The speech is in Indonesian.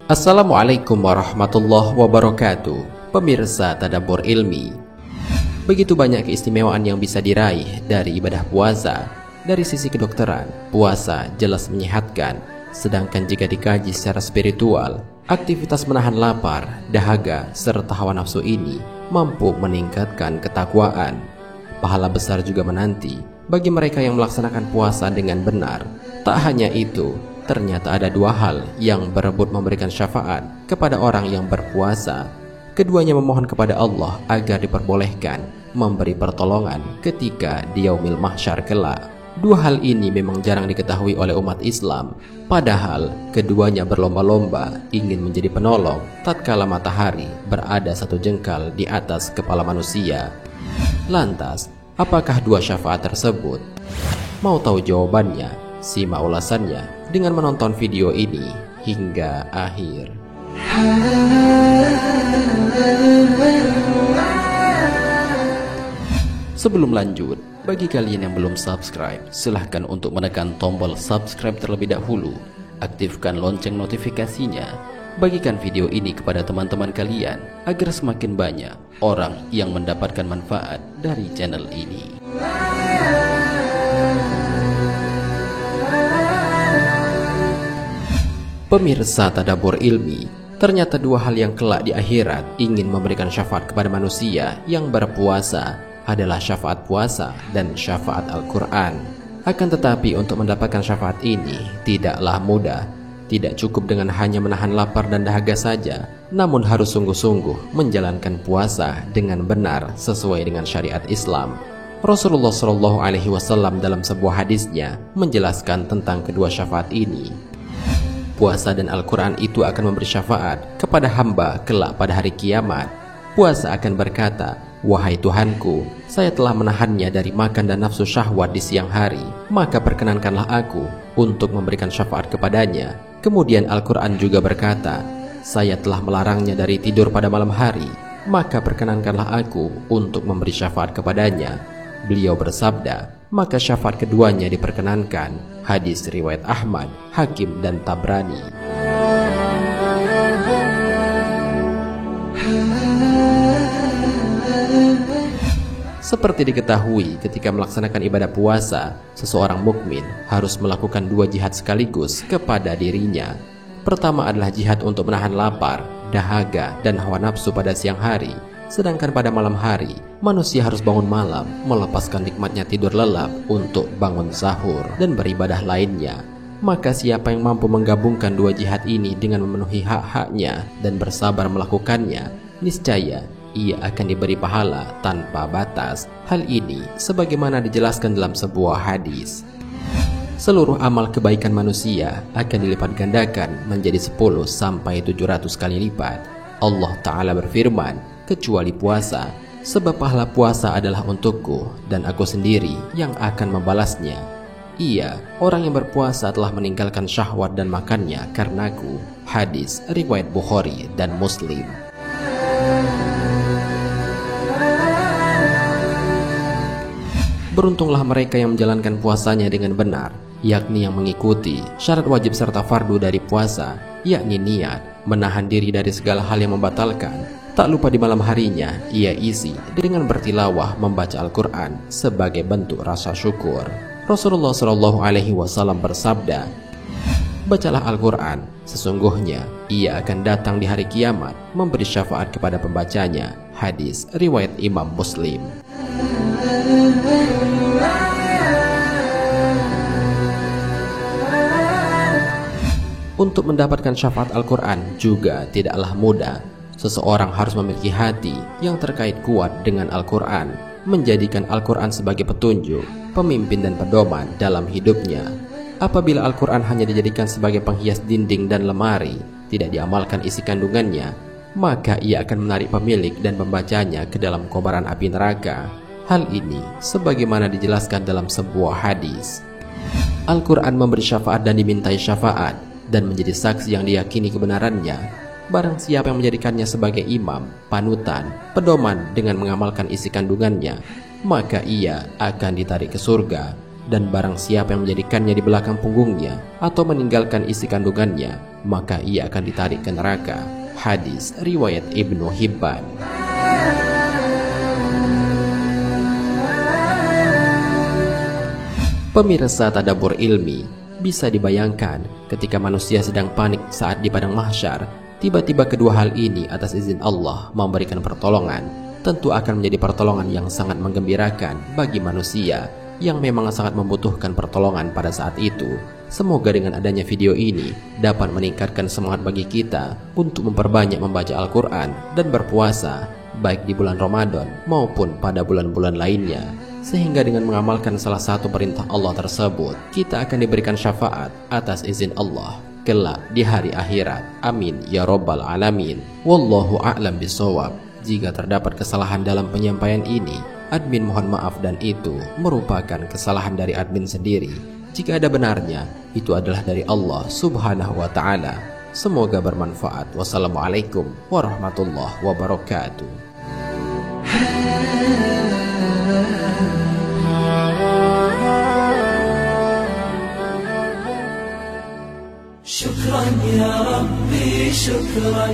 Assalamualaikum warahmatullahi wabarakatuh. Pemirsa Tadabbur Ilmi, begitu banyak keistimewaan yang bisa diraih dari ibadah puasa. Dari sisi kedokteran, puasa jelas menyehatkan. Sedangkan jika dikaji secara spiritual, aktivitas menahan lapar, dahaga, serta hawa nafsu ini mampu meningkatkan ketakwaan. Pahala besar juga menanti bagi mereka yang melaksanakan puasa dengan benar. Tak hanya itu, ternyata ada dua hal yang berebut memberikan syafaat kepada orang yang berpuasa. Keduanya memohon kepada Allah agar diperbolehkan memberi pertolongan ketika di yaumil mahsyar kelak. Dua hal ini memang jarang diketahui oleh umat Islam. Padahal keduanya berlomba-lomba ingin menjadi penolong tatkala matahari berada satu jengkal di atas kepala manusia. Lantas, apakah dua syafaat tersebut? Mau tahu jawabannya? Simak ulasannya dengan menonton video ini hingga akhir. Sebelum lanjut, bagi kalian yang belum subscribe, silahkan untuk menekan tombol subscribe terlebih dahulu. Aktifkan lonceng notifikasinya. Bagikan video ini kepada teman-teman kalian agar semakin banyak orang yang mendapatkan manfaat dari channel ini. Pemirsa Tadabbur Ilmi, ternyata dua hal yang kelak di akhirat ingin memberikan syafaat kepada manusia yang berpuasa adalah syafaat puasa dan syafaat Al-Quran. Akan tetapi untuk mendapatkan syafaat ini tidaklah mudah. Tidak cukup dengan hanya menahan lapar dan dahaga saja, namun harus sungguh-sungguh menjalankan puasa dengan benar sesuai dengan syariat Islam. Rasulullah SAW dalam sebuah hadisnya menjelaskan tentang kedua syafaat ini. Puasa dan Al-Quran itu akan memberi syafaat kepada hamba kelak pada hari kiamat. Puasa akan berkata, "Wahai Tuhanku, saya telah menahannya dari makan dan nafsu syahwat di siang hari, maka perkenankanlah aku untuk memberikan syafaat kepadanya." Kemudian Al-Quran juga berkata, "Saya telah melarangnya dari tidur pada malam hari, maka perkenankanlah aku untuk memberi syafaat kepadanya." Beliau bersabda, maka syafaat keduanya diperkenankan. Hadis riwayat Ahmad, Hakim, dan Tabrani. Seperti diketahui, ketika melaksanakan ibadah puasa, seseorang mukmin harus melakukan dua jihad sekaligus kepada dirinya. Pertama adalah jihad untuk menahan lapar, dahaga, dan hawa nafsu pada siang hari. Sedangkan pada malam hari, manusia harus bangun malam, melepaskan nikmatnya tidur lelap untuk bangun sahur dan beribadah lainnya. Maka siapa yang mampu menggabungkan dua jihad ini dengan memenuhi hak-haknya dan bersabar melakukannya, niscaya ia akan diberi pahala tanpa batas. Hal ini sebagaimana dijelaskan dalam sebuah hadis. Seluruh amal kebaikan manusia akan dilipat gandakan menjadi 10 sampai 700 kali lipat. Allah Ta'ala berfirman, kecuali puasa, sebab pahala puasa adalah untukku dan aku sendiri yang akan membalasnya. Ia, orang yang berpuasa, telah meninggalkan syahwat dan makannya karenaku. Hadis riwayat Bukhari dan Muslim. Beruntunglah mereka yang menjalankan puasanya dengan benar, yakni yang mengikuti syarat wajib serta fardu dari puasa, yakni niat, menahan diri dari segala hal yang membatalkan. Tak lupa di malam harinya ia isi dengan bertilawah membaca Al-Quran sebagai bentuk rasa syukur. Rasulullah SAW bersabda, "Bacalah Al-Quran, sesungguhnya ia akan datang di hari kiamat memberi syafaat kepada pembacanya." Hadis riwayat Imam Muslim. Untuk mendapatkan syafaat Al-Quran juga tidaklah mudah. Seseorang harus memiliki hati yang terkait kuat dengan Al-Quran, menjadikan Al-Quran sebagai petunjuk, pemimpin dan pedoman dalam hidupnya. Apabila Al-Quran hanya dijadikan sebagai penghias dinding dan lemari, tidak diamalkan isi kandungannya, maka ia akan menarik pemilik dan pembacanya ke dalam kobaran api neraka. Hal ini sebagaimana dijelaskan dalam sebuah hadis. Al-Quran memberi syafaat dan dimintai syafaat, dan menjadi saksi yang diyakini kebenarannya. Barang siapa yang menjadikannya sebagai imam, panutan, pedoman dengan mengamalkan isi kandungannya, maka ia akan ditarik ke surga. dan barang siapa yang menjadikannya di belakang punggungnya atau meninggalkan isi kandungannya, maka ia akan ditarik ke neraka. Hadis riwayat Ibnu Hibban. Pemirsa Tadabbur Ilmi, bisa dibayangkan ketika manusia sedang panik saat di padang mahsyar, tiba-tiba kedua hal ini atas izin Allah memberikan pertolongan, tentu akan menjadi pertolongan yang sangat menggembirakan bagi manusia yang memang sangat membutuhkan pertolongan pada saat itu. Semoga dengan adanya video ini dapat meningkatkan semangat bagi kita untuk memperbanyak membaca Al-Quran dan berpuasa, baik di bulan Ramadan maupun pada bulan-bulan lainnya, sehingga dengan mengamalkan salah satu perintah Allah tersebut, kita akan diberikan syafaat atas izin Allah kelak di hari akhirat. Amin ya Rabbal Alamin. Wallahu a'lam bishawab. Jika terdapat kesalahan dalam penyampaian ini, admin mohon maaf, dan itu merupakan kesalahan dari admin sendiri. Jika ada benarnya, itu adalah dari Allah Subhanahu wa ta'ala. Semoga bermanfaat. Wassalamualaikum warahmatullahi wabarakatuh. شكرا يا ربي شكرا